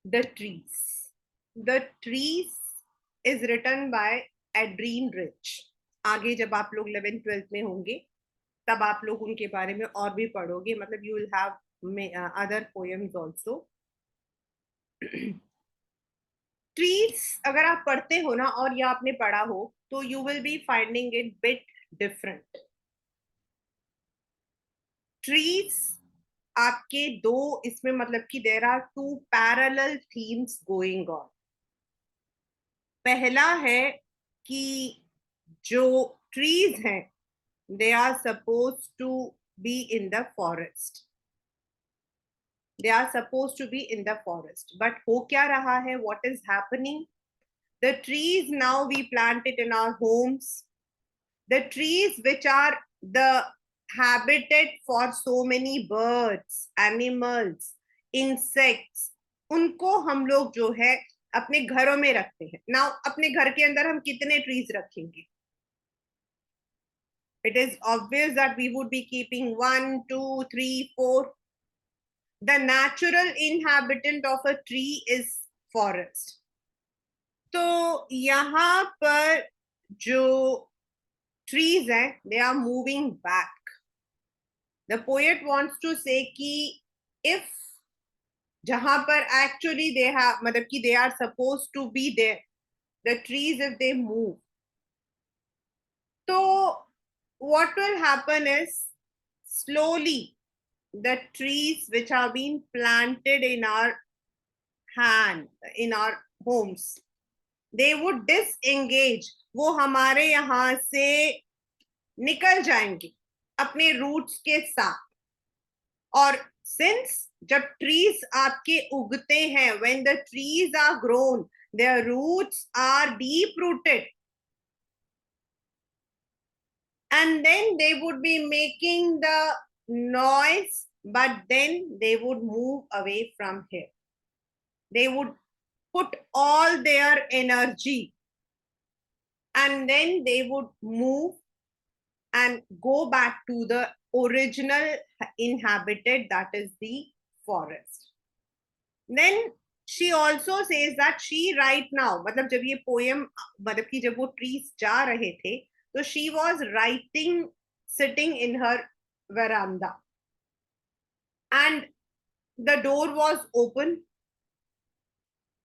The trees. The trees is written by Adrian Rich. आगे जब आप लोग 11th-12th में होंगे तब आप लोग उनके बारे में और भी पढ़ोगे, मतलब you will have other poems also. Trees अगर आप पढ़ते हो ना और या आपने पढ़ा हो तो you will be finding it bit different. Trees आपके दो इसमें मतलब कि there are two parallel themes going on. पहला है कि जो ट्रीज हैं they are suppose to be in the forest. They are suppose to be in the forest, but हो क्या रहा है, what is happening? The trees now we plant it in our homes. The trees which are the habitat for so many birds, animals, insects, उनको हम लोग जो है अपने घरों में रखते हैं. नाउ अपने घर के अंदर हम कितने ट्रीज रखेंगे? It is obvious that we would be keeping 1, 2, 3, 4. The natural inhabitant of a tree is forest. तो यहाँ पर जो trees हैं, they are moving back. The poet wants to say कि if जहां पर actually they have मतलब कि they are supposed to be there, the trees if they move, तो what will happen is slowly the trees which have been planted in our hand, in our homes, they would disengage. वो हमारे यहाँ से निकल जाएंगे अपने roots के साथ. और सिंस जब ट्रीज आपके उगते हैं, when the trees are grown, their roots are deep rooted, and then they would be making the noise, but then they would move away from here. They would put all their energy and then they would move and go back to the original inhabited, that is the forest. Then she also says that she right now, मतलब जब ये poem मतलब कि जब वो trees जा रहे थे तो she was writing sitting in her veranda and the door was open.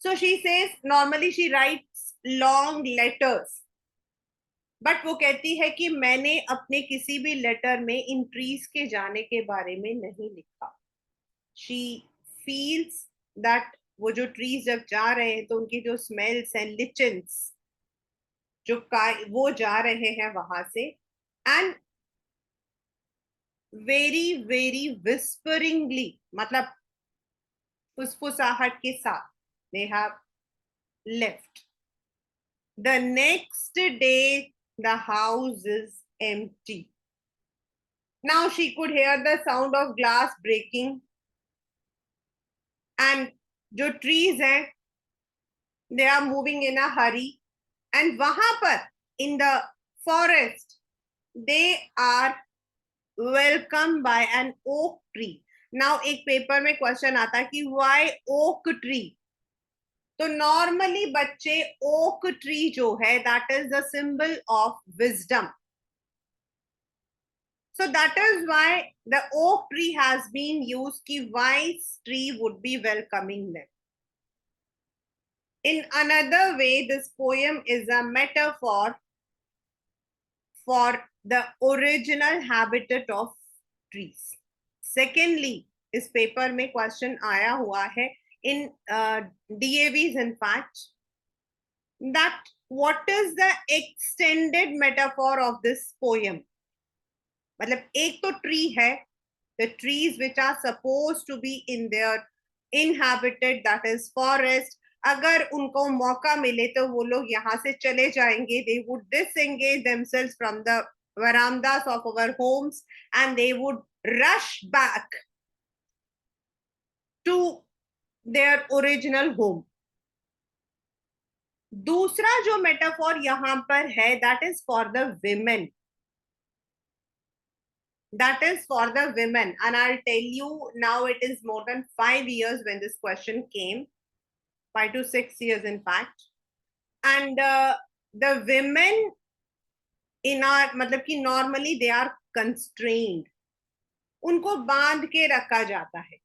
So she says normally she writes long letters, but वो कहती है कि मैंने अपने किसी भी लेटर में इन ट्रीज के जाने के बारे में नहीं लिखा. शी फील्स दैट वो जो ट्रीज जब जा रहे हैं तो उनकी जो स्मेल्स हैं, लिचन्स जो वो जा रहे हैं वहां से, एंड वेरी वेरी विस्परिंगली, मतलब फुसफुसाहट के साथ, they have left. The next day the house is empty. Now she could hear the sound of glass breaking, and जो trees हैं they are moving in a hurry, and वहां पर in the forest they are welcomed by an oak tree. Now एक paper में question आता है कि why oak tree? तो नॉर्मली बच्चे ओक ट्री जो है that is the symbol of wisdom. So that is why the oak tree has been used, ki wise tree would be welcoming them. In another way, this poem is a metaphor for the original habitat of trees. Secondly, इस paper में question आया हुआ है in DAVs in fact, that what is the extended metaphor of this poem? मतलब एक तो tree है, the trees which are supposed to be in their inhabited, that is forest, अगर उनको मौका मिले तो वो लोग यहाँ से चले जाएंगे. They would disengage themselves from the verandas of our homes and they would rush back to their original home. दूसरा जो मेटाफोर यहाँ पर है that is for the women. That is for the women, and I'll tell you now, it is more than 5 years when this question came. 5 to 6 years in fact. And the women in our, मतलब कि normally they are constrained, उनको बांध के रखा जाता है.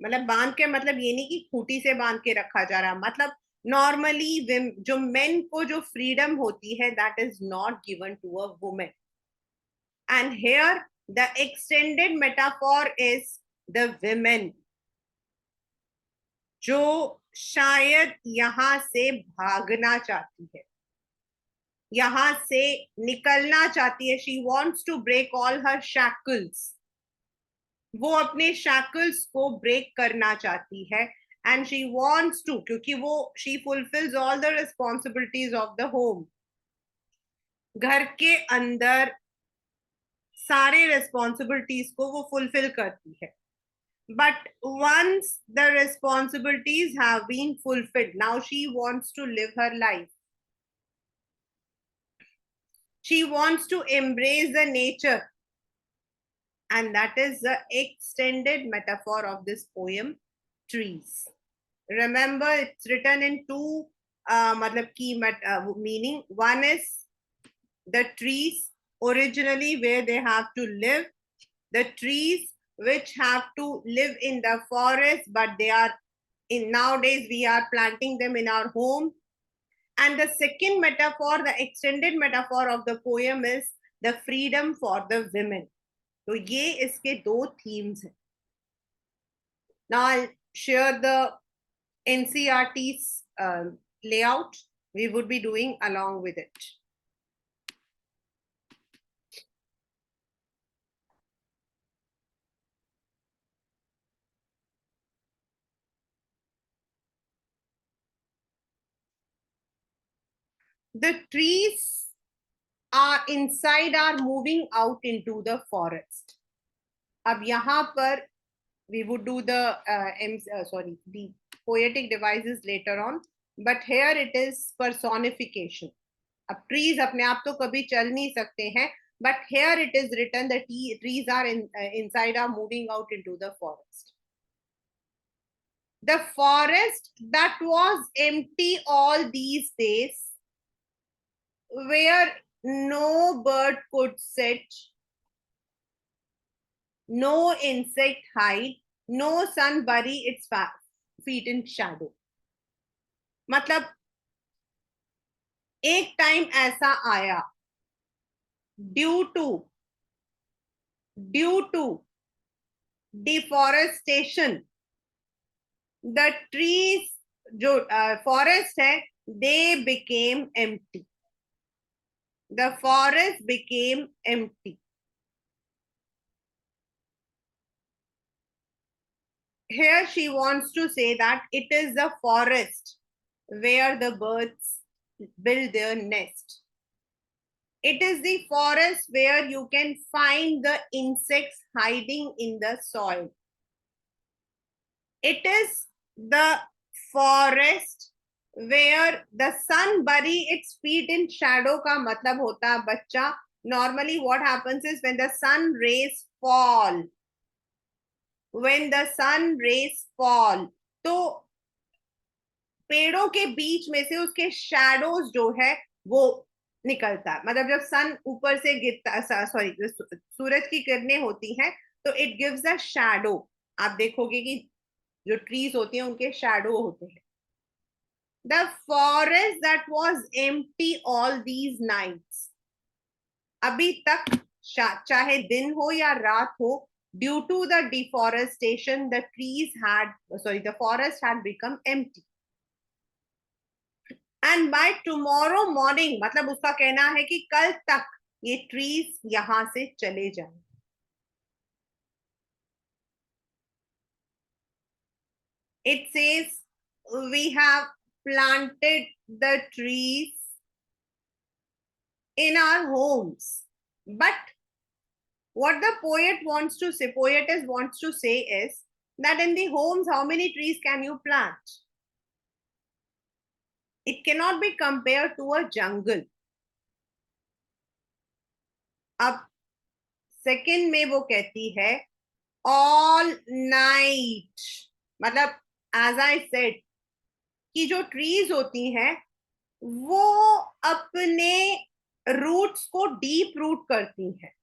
मतलब बांध के मतलब ये नहीं कि खूंटी से बांध के रखा जा रहा, मतलब नॉर्मली जो मेन को जो फ्रीडम होती है that is not given to a women. And here the extended metaphor is the women, जो शायद यहां से भागना चाहती है, यहां से निकलना चाहती है. She wants to break all her shackles, वो अपने शैकल्स को ब्रेक करना चाहती है. एंड शी वॉन्ट्स टू, क्योंकि वो she fulfils all the responsibilities of the home, घर के अंदर सारे रिस्पॉन्सिबिलिटीज को वो फुलफिल करती है. But once the responsibilities have been fulfilled, now she wants to live her life. She wants to embrace the nature, and that is the extended metaphor of this poem, trees. Remember, it's written in two matlab key meaning. One is the trees originally where they have to live, the trees which have to live in the forest, but they are in nowadays we are planting them in our home. And the second metaphor, the extended metaphor of the poem is the freedom for the women. तो ये इसके दो themes हैं. Now I'll share the NCERT's layout. We would be doing along with it. The trees are inside are moving out into the forest. अब यहाँ पर we would do the the poetic devices later on, but here it is personification. अब trees अपने आप तो कभी चल नहीं सकते हैं, but here it is written that trees are inside are moving out into the forest. The forest that was empty all these days, where no bird could sit, no insect hide, no sun bury its feet in shadow. मतलब एक time ऐसा आया due to deforestation, the trees जो forest है they became empty. The forest became empty. Here she wants to say that it is the forest where the birds build their nest. It is the forest where you can find the insects hiding in the soil. It is the forest where the sun bury its feet in shadow. का मतलब होता है बच्चा, normally what happens is when the sun rays fall, when the sun rays fall, तो पेड़ों के बीच में से उसके शैडोज जो है वो निकलता है. मतलब जब सन ऊपर से गिरता, सॉरी सूरज की किरणें होती हैं तो इट गिव्स अ शैडो. आप देखोगे कि जो ट्रीज होती हैं उनके शैडो होते हैं. The forest that was empty all these nights, अभी तक चाहे दिन हो या रात हो, due to the deforestation the forest had become empty. And by tomorrow morning, मतलब उसका कहना है कि कल तक ये ट्रीज यहां से चले जाएं. It says we have planted the trees in our homes, but what the poetess wants to say is that in the homes, how many trees can you plant? It cannot be compared to a jungle. अब second में वो कहती है all night, मतलब as I said, की जो trees होती हैं वो अपने रूट्स को डीप रूट करती हैं.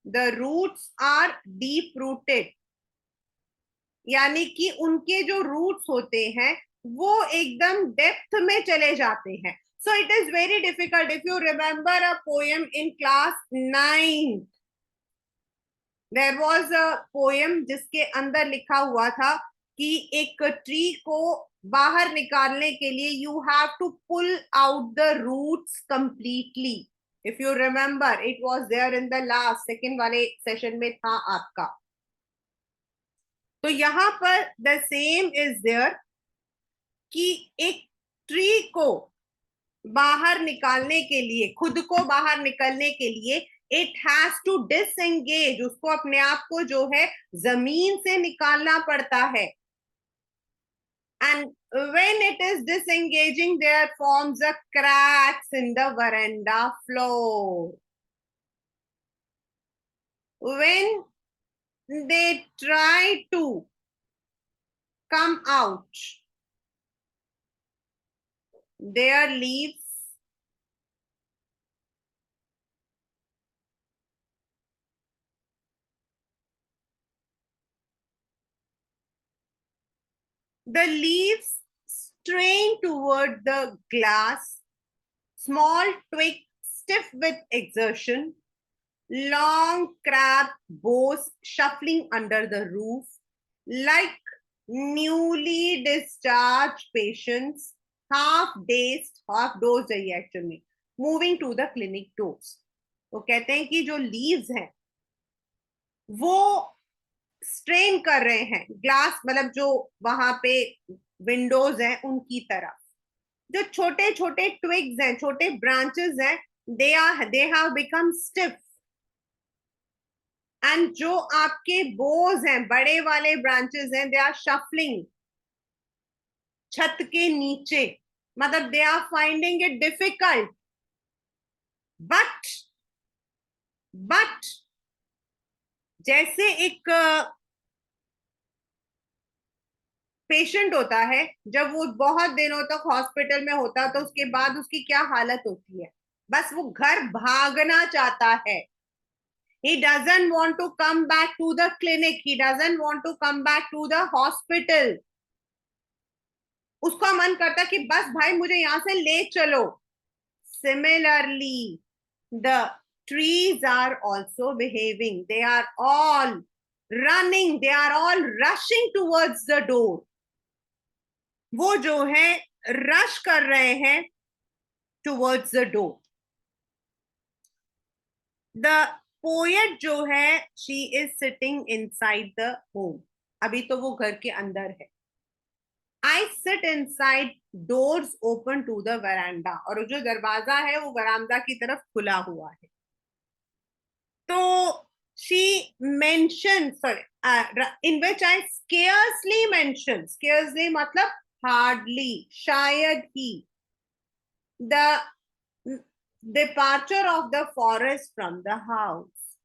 The roots are deep rooted, यानी कि उनके जो रूट्स होते हैं वो एकदम डेप्थ में चले जाते हैं. So it is very difficult. If you remember a poem in class 9, there was a poem जिसके अंदर लिखा हुआ था कि एक ट्री को बाहर निकालने के लिए you have to pull out the roots completely. If you remember, it was there in the last second वाले सेशन में था आपका. तो यहां पर द सेम इज देयर कि एक ट्री को बाहर निकालने के लिए, खुद को बाहर निकलने के लिए, इट हैज टू डिसएंगेज, उसको अपने आप को जो है जमीन से निकालना पड़ता है. And when it is disengaging, there forms a cracks in the veranda floor. When they try to come out, their leaves strain toward the glass, small twig stiff with exertion, long crab bows shuffling under the roof, like newly discharged patients, half dazed, half dozed actually, moving to the clinic doors. वो कहते हैं कि जो leaves हैं वो strain कर रहे हैं ग्लास, मतलब जो वहां पे विंडोज हैं उनकी तरफ. जो छोटे छोटे ट्विग्स हैं, छोटे ब्रांचेस हैं, they have become stiff. And जो आपके बोज हैं, बड़े वाले ब्रांचेस हैं, दे आर शफलिंग छत के नीचे. मतलब they are finding it difficult. But जैसे एक पेशेंट होता है, जब वो बहुत दिनों तक हॉस्पिटल में होता है तो उसके बाद उसकी क्या हालत होती है, बस वो घर भागना चाहता है. He doesn't want to come back to the clinic. He doesn't want to come back to the hospital. उसका मन करता कि बस भाई मुझे यहां से ले चलो. Similarly, the trees are also behaving. They are all running. They are all rushing towards the door. वो जो है रश कर रहे हैं towards the door. The poet जो है, she is sitting inside the home. अभी तो वो घर के अंदर है. I sit inside, doors open to the veranda. और जो दरवाजा है वो वरामदा की तरफ खुला हुआ है. तो she mentions, sorry, in which I scarcely mention, scarcely मतलब hardly, शायद ही, the departure of the forest from the house.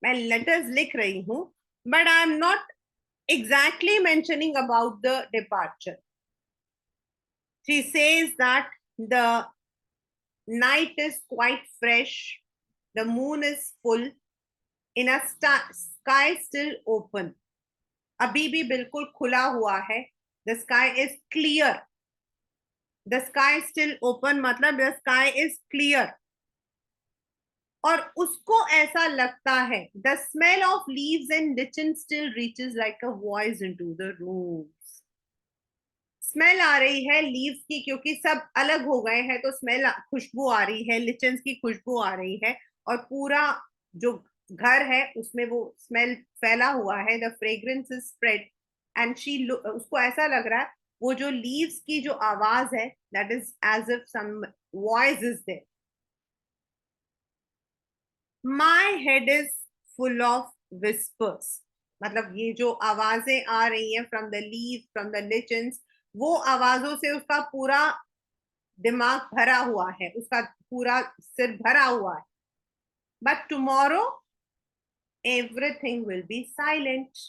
मैं letters लिख रही हूं, but I am not exactly mentioning about the departure. She says that the night is quite fresh, the moon is full, in a sky still open. अभी भी बिल्कुल खुला हुआ है. The sky is clear. The sky still open मतलब the sky is clear. और उसको ऐसा लगता है, the smell of leaves and lichen still reaches like a voice into the rooms. Smell आ रही है लीव्स की, क्योंकि सब अलग हो गए हैं तो स्मेल, खुशबू आ रही है, लिचन्स की खुशबू आ रही है, और पूरा जो घर है उसमें वो स्मेल फैला हुआ है. The fragrance is spread and she, उसको ऐसा लग रहा है वो जो लीव्स की जो आवाज है, that is as if some voice is there. My head is full of whispers. मतलब ये जो आवाजें आ रही हैं from the leave, from the lichens, वो आवाजों से उसका पूरा दिमाग भरा हुआ है, उसका पूरा सिर भरा हुआ है. But tomorrow everything will be silent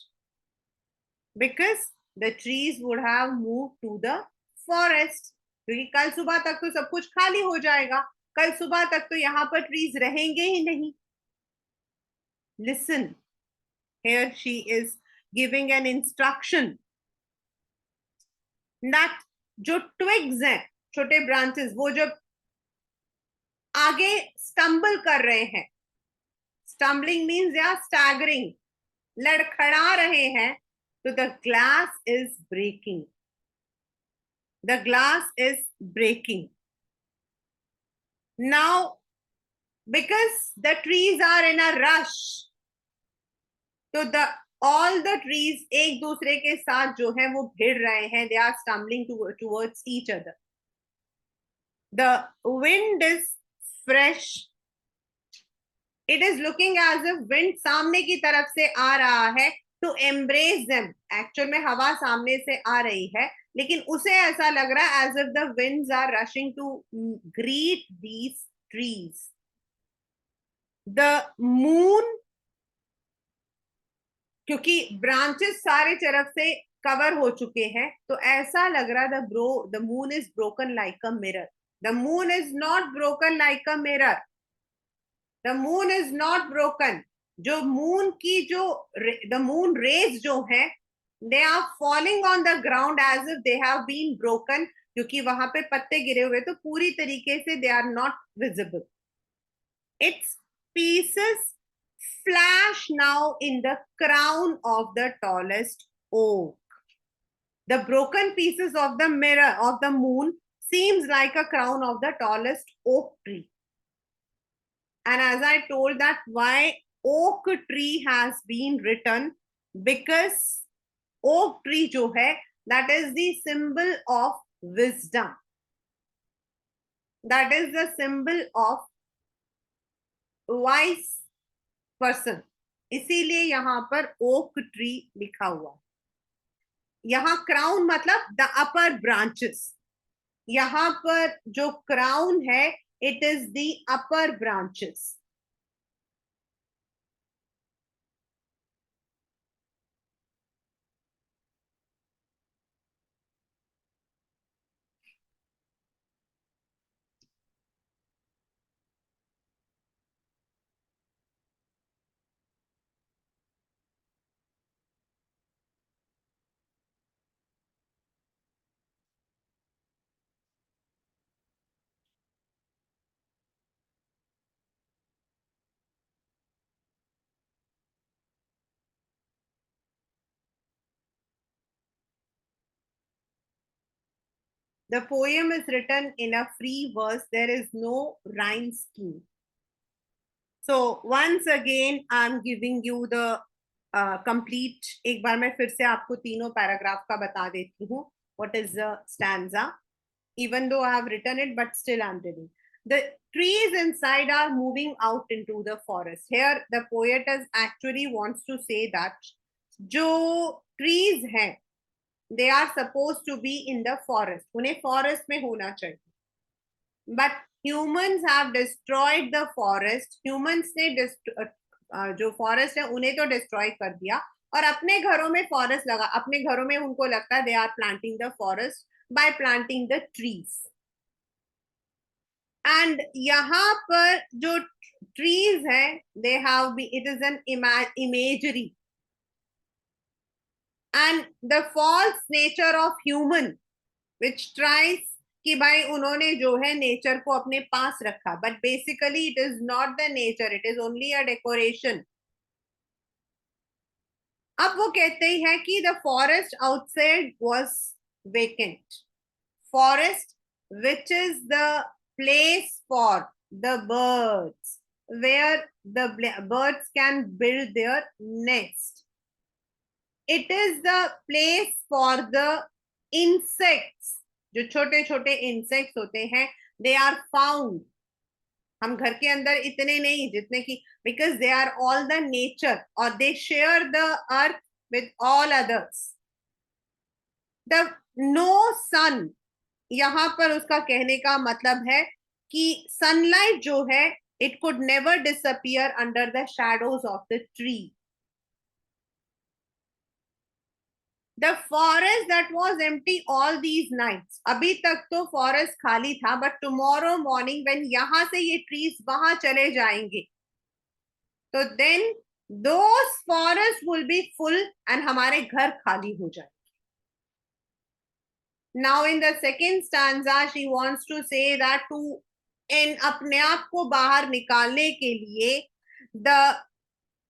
because the trees would have moved to the forest, क्योंकि कल सुबह तक तो सब कुछ खाली हो जाएगा, कल सुबह तक तो यहाँ पर ट्रीज रहेंगे ही नहीं. Listen, here she is giving an instruction that जो twigs हैं, छोटे ब्रांचेस, वो जब आगे स्टम्बल कर रहे हैं, stumbling means they are staggering, लड़खड़ा रहे हैं, तो the glass is breaking, the glass is breaking. Now because the trees are in a rush, तो the all the trees एक दूसरे के साथ जो है वो भिड़ रहे हैं, they are stumbling towards each other. The wind is fresh, it is looking as if wind सामने की तरफ से आ रहा है to embrace them. Actual में हवा सामने से आ रही है, लेकिन उसे ऐसा लग रहा है as if the winds are rushing to greet these trees. The moon, क्योंकि ब्रांचेस सारे तरफ से कवर हो चुके हैं, तो ऐसा लग रहा है the moon is broken like a mirror. The moon is not broken like a mirror, the moon is not broken. जो मून की जो द मून रेज जो है, they are falling on the ground as if they have been broken, क्योंकि वहां पे पत्ते गिरे हुए तो पूरी तरीके से they are not visible. Its pieces flash now in the crown of the tallest oak. The broken pieces of the mirror of the moon seems like a crown of the tallest oak tree. And as I told that why oak tree has been written, because oak tree jo hai, that is the symbol of wisdom. That is the symbol of wise person, इसीलिए यहां पर oak tree लिखा हुआ. यहां crown मतलब the upper branches, यहां पर जो क्राउन है it is the upper branches. The poem is written in a free verse. There is no rhyme scheme. So once again, I'm giving you the complete. एक बार मैं फिर से आपको तीनों पैराग्राफ का बता देती हूँ. What is the stanza? Even though I have written it, but still I'm reading. The trees inside are moving out into the forest. Here, the poet is actually wants to say that जो trees हैं, they are supposed to be in the forest. उन्हें forest में होना चाहिए. But humans have destroyed the forest. Humans ने जो forest है उन्हें तो destroy कर दिया, और अपने घरों में forest लगा. अपने घरों में उनको लगता है they are planting the forest by planting the trees. And यहाँ पर जो trees हैं, they have been, it is an imagery. And the false nature of human, which tries कि भाई उन्होंने जो है नेचर को अपने पास रखा, but basically it is not the nature, it is only a decoration. अब वो कहते हैं कि the forest outside was vacant. Forest which is the place for the birds, where the birds can build their nest. It is the place for the insects, जो छोटे छोटे insects होते हैं, दे आर फाउंड. हम घर के अंदर इतने नहीं जितने की, because they are all the nature, और they share the earth with all others. The no sun, यहां पर उसका कहने का मतलब है कि सनलाइट जो है it could never disappear under the shadows of the tree. The forest that was empty all these nights, अभी तक तो forest खाली था, but tomorrow morning when यहाँ से ये trees वहां चले जाएंगे, तो then those forests will be full and हमारे घर खाली हो जाएंगे. Now in the second stanza she wants to say that to in अपने आप को बाहर निकालने के लिए the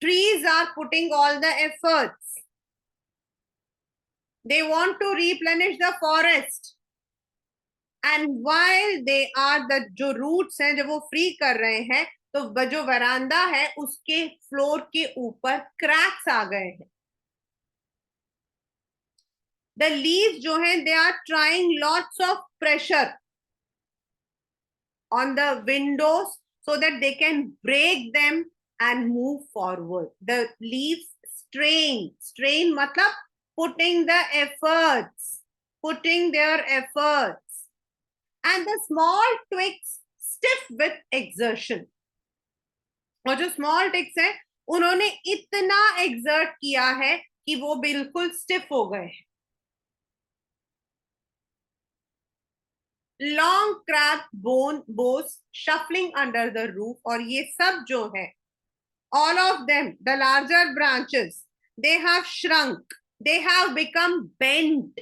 trees are putting all the efforts. They want to replenish the forest. And while they are the जो roots हैं जब वो free कर रहे हैं, तो जो वरांदा है उसके फ्लोर के ऊपर क्रैक्स आ गए हैं. The leaves जो हैं they are trying lots of pressure on the windows so that they can break them and move forward. The leaves strain मतलब putting the efforts, putting their efforts. And the small twigs stiff with exertion. और जो small twigs हैं उन्होंने इतना exert किया है कि वो बिल्कुल stiff हो गए हैं. Long cracked boughs shuffling under the roof, और ये सब जो है all of them, the larger branches, they have shrunk, they have become bent.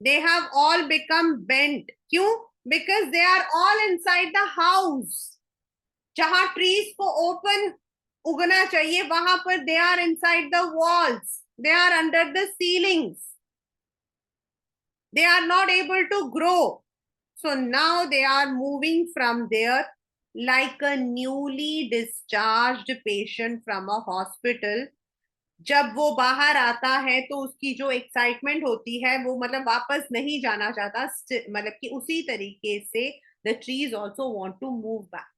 They have all become bent. क्यों? Because they are all inside the house. जहां trees को open उगना चाहिए वहां पर they are inside the walls. They are under the ceilings. They are not able to grow. So now they are moving from there like a newly discharged patient from a hospital. जब वो बाहर आता है तो उसकी जो excitement होती है वो मतलब वापस नहीं जाना चाहता, मतलब कि उसी तरीके से the trees also want to move back.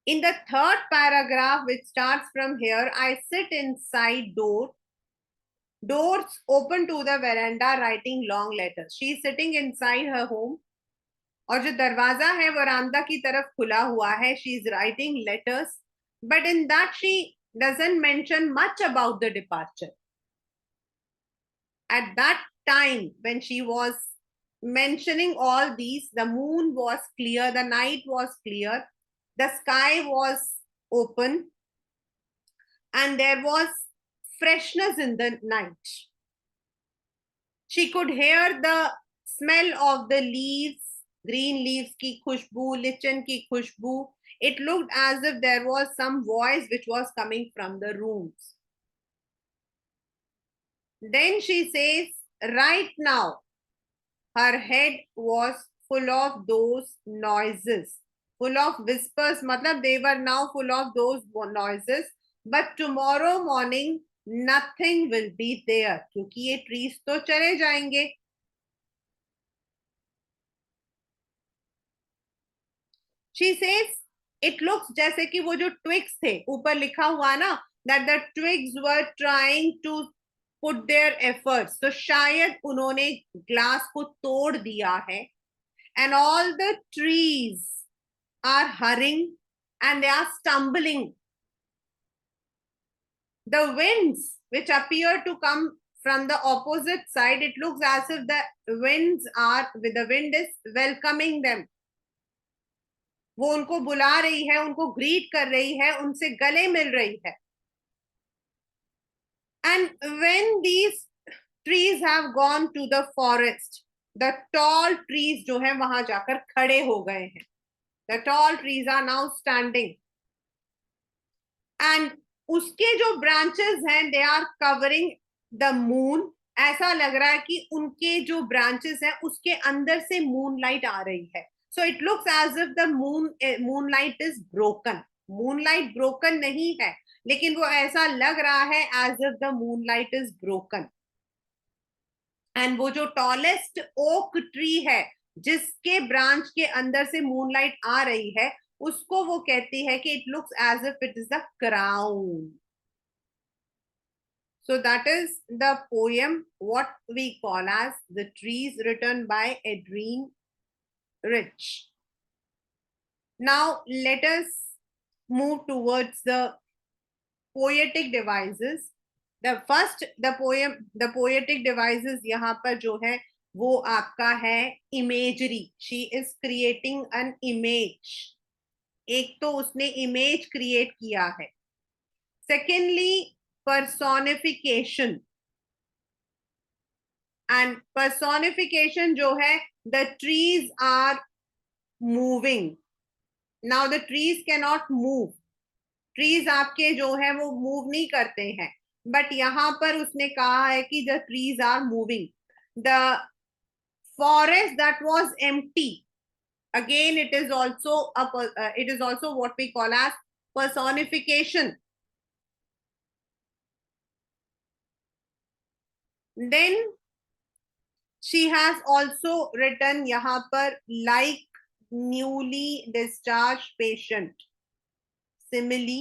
In the third paragraph, which starts from here, I sit inside doors open to the veranda writing long letters. She is sitting inside her home. और जो दरवाजा है वरांदा की तरफ खुला हुआ है. She is writing letters, but in that she doesn't mention much about the departure. At that time when she was mentioning all these, the moon was clear, the night was clear, the sky was open, and there was freshness in the night. She could hear the smell of the leaves, green leaves ki khushboo, lichen ki khushboo. It looked as if there was some voice which was coming from the rooms. Then she says, right now, her head was full of those noises, full of whispers. Matlab they were now full of those noises. But tomorrow morning, nothing will be there. क्योंकि ये trees तो चले जाएंगे. She says, it looks जैसे कि वो जो twigs थे, ऊपर लिखा हुआ ना, that the twigs were trying to put their efforts. तो शायद उन्होंने glass को तोड़ दिया है. And all the trees are hurrying and they are stumbling. The winds which appear to come from the opposite side, it looks as if the wind is welcoming them. वो उनको बुला रही है, उनको ग्रीट कर रही है, उनसे गले मिल रही है. And when these trees have gone to the forest, the tall trees जो है वहां जाकर खड़े हो गए हैं. The tall trees are now standing. And उसके जो branches हैं, they are covering the moon. ऐसा लग रहा है कि उनके जो branches हैं, उसके अंदर से moonlight आ रही है. So it looks as if the moonlight is broken. Moonlight broken नहीं है, लेकिन वो ऐसा लग रहा है as if the moonlight is broken. And वो जो tallest oak tree है, जिसके branch के अंदर से moonlight आ रही है, उसको वो कहती है कि it looks as if it is the crown. So that is the poem, what we call as The Trees, written by Adrienne Rich. Now let us move towards the poetic devices. The poetic devices यहाँ पर जो है वो आपका है imagery. She is creating an image. एक तो उसने इमेज क्रिएट किया है. Secondly, personification. एंड पर्सोनिफिकेशन जो है, the trees are moving. Now the trees can not move. Trees आपके जो है वो मूव नहीं करते हैं. बट यहां पर उसने कहा है कि the trees are moving. The forest that was empty, again it is also it is also what we call as personification. Then she has also written yahan par like newly discharged patient. Simile.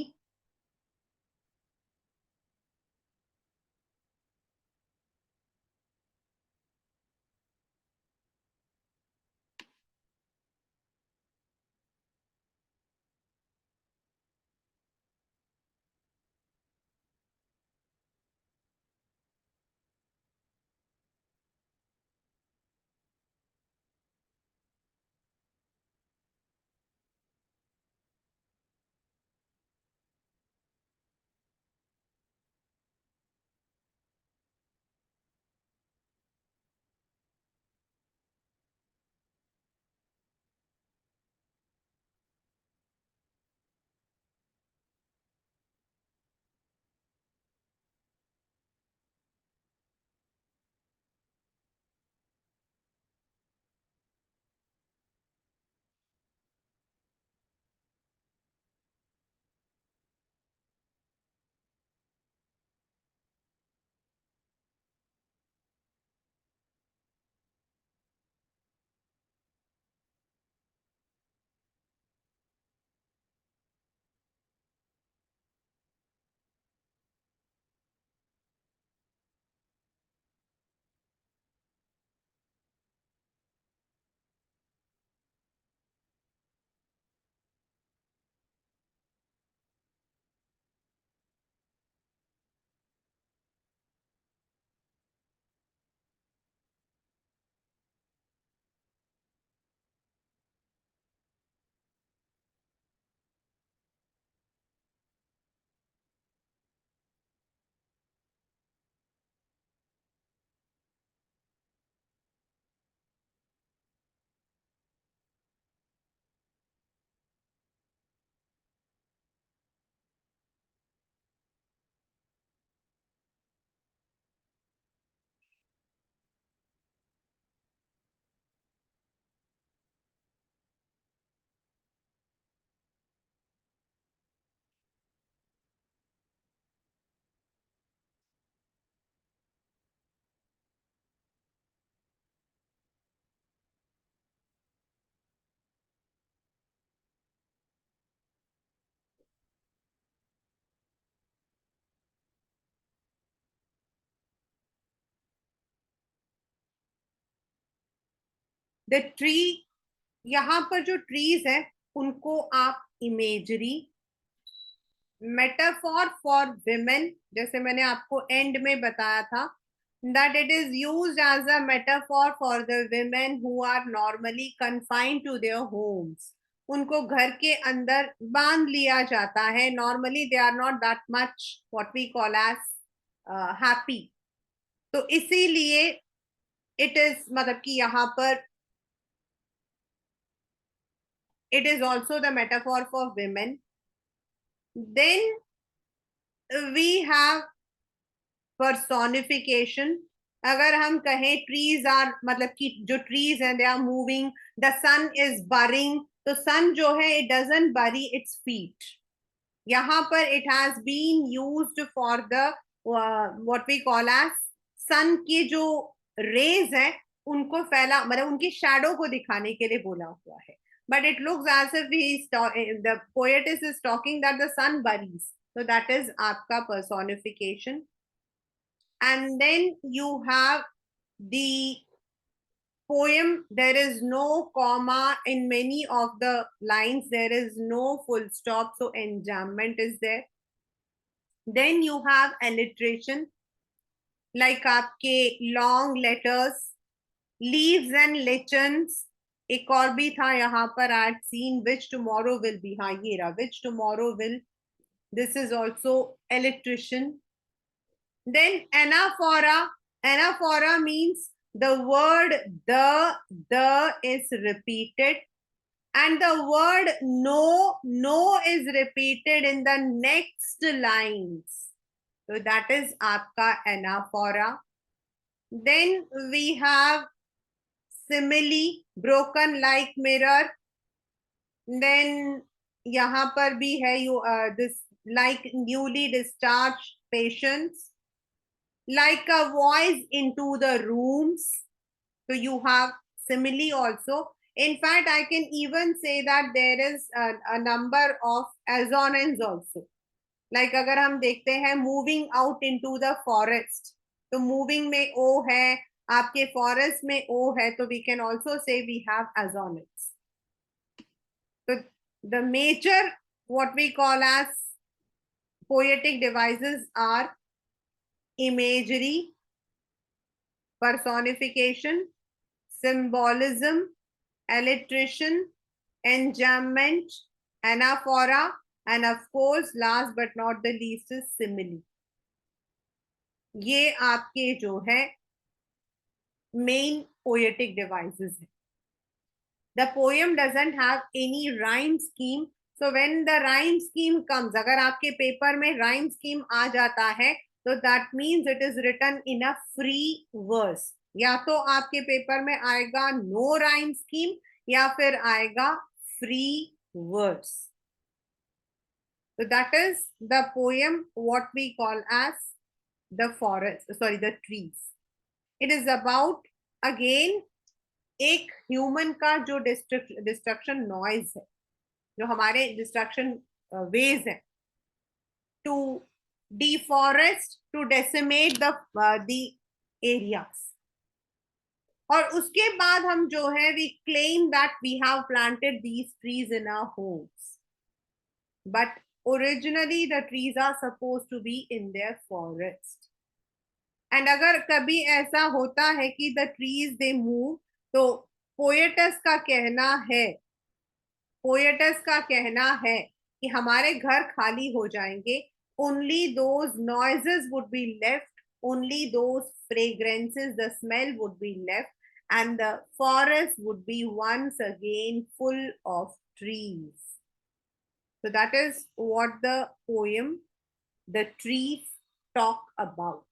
The tree, यहां पर जो trees है उनको आप imagery, metaphor for women, जैसे मैंने आपको and में बताया था that it is used as a metaphor for the women who are normally confined to their homes. उनको घर के अंदर बांध लिया जाता है. Normally they are not that much what we call as happy. तो इसीलिए इट इज, मतलब कि यहाँ पर it is also the metaphor for women. Then we have personification. अगर हम कहें ट्रीज आर, मतलब कि जो ट्रीज हैं they are moving, the sun is burying, तो सन जो है it doesn't bury its feet. यहाँ पर it has been used for the what we call as sun की जो रेज है उनको फैला, मतलब उनकी शैडो को दिखाने के लिए बोला हुआ है. But it looks as if the poetess is talking that the sun buries. So that is आपका personification. And then you have the poem. There is no comma in many of the lines. There is no full stop. So enjambment is there. Then you have alliteration, like आपके long letters, leaves and lichens. एक और भी था यहाँ पर, I had seen which tomorrow will be. हाँ ये रहा, which tomorrow will. This is also alliteration. Then anaphora. Anaphora means the word the is repeated, and the word no is repeated in the next lines. So that is आपका anaphora. Then we have simile, broken like mirror. Then यहाँ पर भी है this like newly discharged patients, like a voice into the rooms. So you have simile also. In fact, I can even say that there is a number of assonance also. Like अगर हम देखते हैं moving out into the forest, तो moving में o है, आपके forest में o है, तो we can also say we have assonance. So the major what we call as poetic devices are imagery, personification, symbolism, alliteration, enjambment, anaphora, and of course, last but not the least is simile. ये आपके जो है main poetic devices है. The poem doesn't have any rhyme scheme. So when the rhyme scheme comes, अगर आपके paper में rhyme scheme आ जाता है, तो that means it is written in a free verse. या तो आपके पेपर में आएगा no rhyme scheme या फिर आएगा free verse. So that is the poem what we call as the forest, sorry, the trees. It is about again एक human का जो डिस्ट्रक्शन नॉइज है, जो हमारे डिस्ट्रक्शन वेज है, to deforest, to decimate the areas. और उसके बाद हम जो है we claim that we have planted these trees in our homes, but originally the trees are suppose to be in their forest. And अगर कभी ऐसा होता है कि द ट्रीज दे मूव, तो पोएटस का कहना है कि हमारे घर खाली हो जाएंगे. Only those noises would be left, only those fragrances, the smell would be left, and the forest would be once again full of trees. So that is what the poem The Trees talk about.